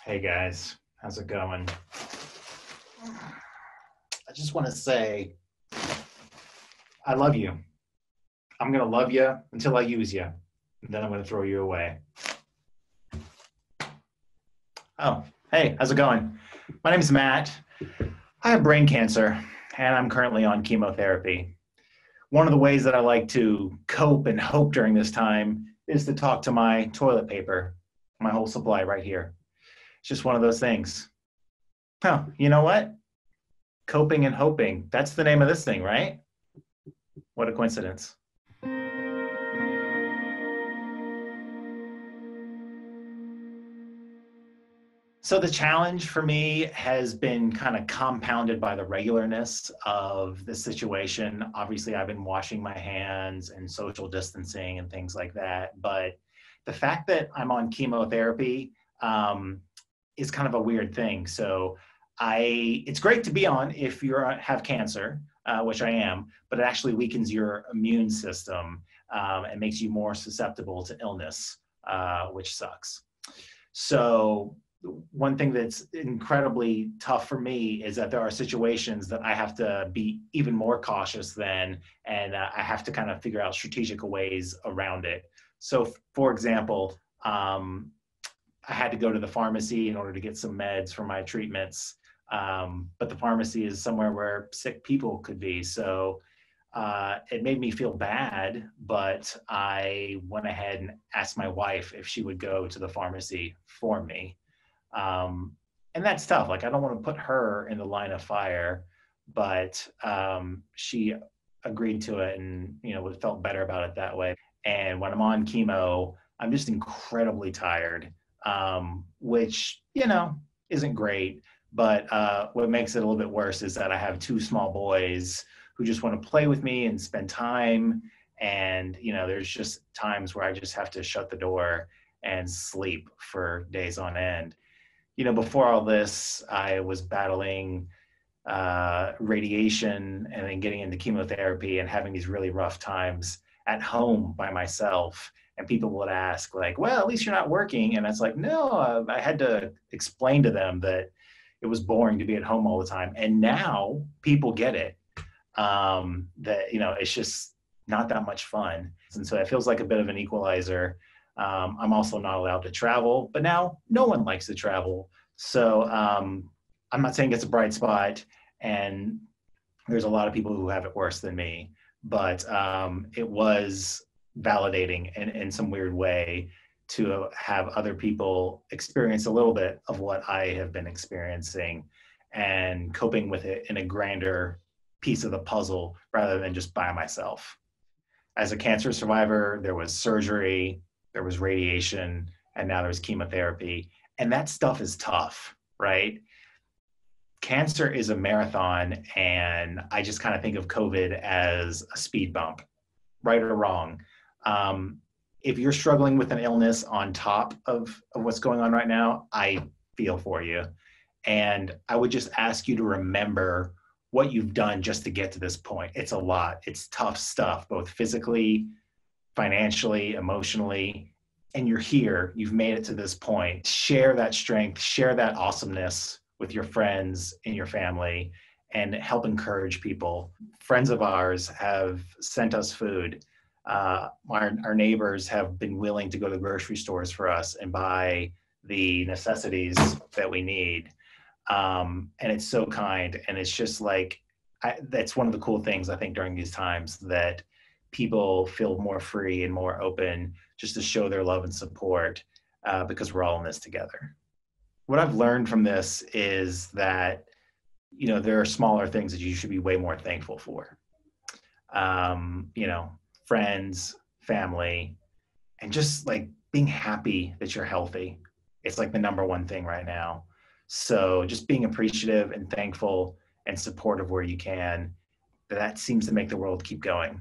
Hey guys, how's it going? I just want to say, I love you. I'm going to love you until I use you. And then I'm going to throw you away. Oh, hey, how's it going? My name is Matt. I have brain cancer and I'm currently on chemotherapy. One of the ways that I like to cope and hope during this time is to talk to my toilet paper, my whole supply right here. It's just one of those things. Oh, you know what? Coping and hoping. That's the name of this thing, right? What a coincidence. So the challenge for me has been kind of compounded by the regularness of the situation. Obviously, I've been washing my hands and social distancing and things like that. But the fact that I'm on chemotherapy is kind of a weird thing. So it's great to be on if you have cancer, which I am, but it actually weakens your immune system and makes you more susceptible to illness, which sucks. So one thing that's incredibly tough for me is that there are situations that I have to be even more cautious than, and I have to kind of figure out strategic ways around it. So, for example, I had to go to the pharmacy in order to get some meds for my treatments, but the pharmacy is somewhere where sick people could be. So it made me feel bad, but I went ahead and asked my wife if she would go to the pharmacy for me. And that's tough. Like, I don't want to put her in the line of fire, but she agreed to it and, felt better about it that way. And when I'm on chemo, I'm just incredibly tired, which, isn't great. But what makes it a little bit worse is that I have two small boys who just want to play with me and spend time. And, there's just times where I just have to shut the door and sleep for days on end. Before all this, I was battling radiation and then getting into chemotherapy and having these really rough times at home by myself. And people would ask, like, well, at least you're not working. And it's like, no, I had to explain to them that it was boring to be at home all the time. And now people get it, that, it's just not that much fun. And so it feels like a bit of an equalizer. I'm also not allowed to travel, but now no one likes to travel. So I'm not saying it's a bright spot, and there's a lot of people who have it worse than me, but it was validating in some weird way to have other people experience a little bit of what I have been experiencing and coping with it in a grander piece of the puzzle rather than just by myself. As a cancer survivor, there was surgery, there was radiation, and now there's chemotherapy. And that stuff is tough, right? Cancer is a marathon, and I just kind of think of COVID as a speed bump, right or wrong. If you're struggling with an illness on top of what's going on right now, I feel for you. And I would just ask you to remember what you've done just to get to this point. It's a lot. It's tough stuff, both physically, financially, emotionally, and you're here. You've made it to this point. Share that strength, share that awesomeness with your friends and your family, and help encourage people. Friends of ours have sent us food. Our neighbors have been willing to go to grocery stores for us and buy the necessities that we need. And it's so kind. And it's just like, that's one of the cool things I think during these times, that people feel more free and more open just to show their love and support, because we're all in this together. What I've learned from this is that, there are smaller things that you should be way more thankful for. Friends, family, and just like being happy that you're healthy. It's like the number one thing right now. So just being appreciative and thankful and supportive where you can, that seems to make the world keep going.